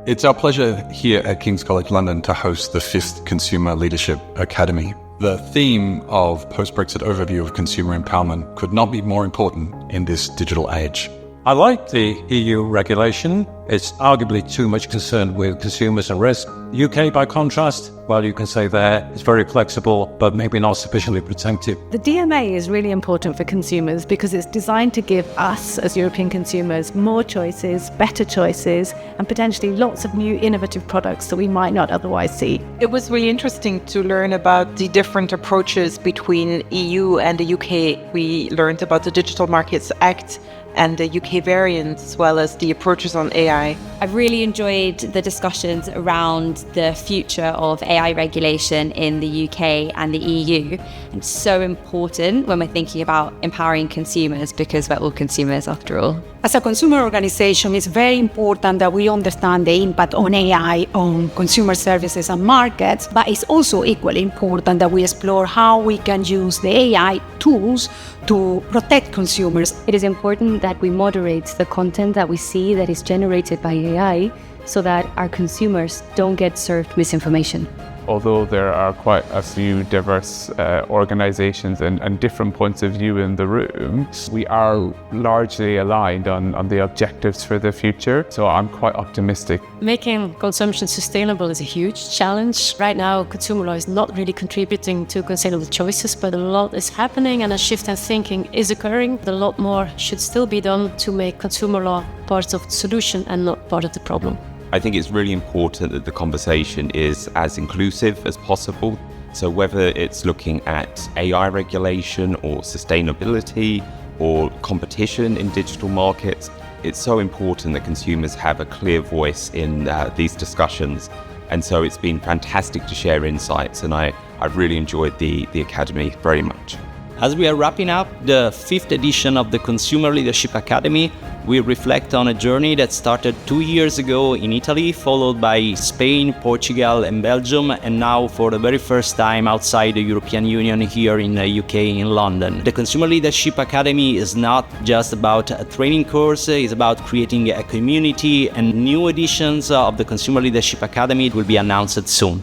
It's our pleasure here at King's College London to host the 5th Consumer Leadership Academy. The theme of Post-Brexit Overview of Consumer Empowerment could not be more important in this digital age. I like the EU regulation. It's arguably too much concerned with consumers and risk. The UK, by contrast, well, you can say there, it's very flexible, but maybe not sufficiently protective. The DMA is really important for consumers because it's designed to give us, as European consumers, more choices, better choices, and potentially lots of new innovative products that we might not otherwise see. It was really interesting to learn about the different approaches between EU and the UK. We learned about the Digital Markets Act and the UK variant, as well as the approaches on AI. I've really enjoyed the discussions around the future of AI regulation in the UK and the EU. It's so important when we're thinking about empowering consumers because we're all consumers after all. As a consumer organization, it's very important that we understand the impact on AI on consumer services and markets, but it's also equally important that we explore how we can use the AI tools to protect consumers. It is important that we moderate the content that we see that is generated by AI so that our consumers don't get served misinformation. Although there are quite a few diverse organisations and different points of view in the room, we are largely aligned on the objectives for the future, so I'm quite optimistic. Making consumption sustainable is a huge challenge. Right now, consumer law is not really contributing to sustainable choices, but a lot is happening and a shift in thinking is occurring. A lot more should still be done to make consumer law part of the solution and not part of the problem. I think it's really important that the conversation is as inclusive as possible. So whether it's looking at AI regulation or sustainability or competition in digital markets, it's so important that consumers have a clear voice in these discussions. And so it's been fantastic to share insights, and I've really enjoyed the Academy very much. As we are wrapping up the 5th edition of the Consumer Leadership Academy, we reflect on a journey that started 2 years ago in Italy, followed by Spain, Portugal and Belgium, and now for the very first time outside the European Union here in the UK in London. The Consumer Leadership Academy is not just about a training course, it's about creating a community, and new editions of the Consumer Leadership Academy will be announced soon.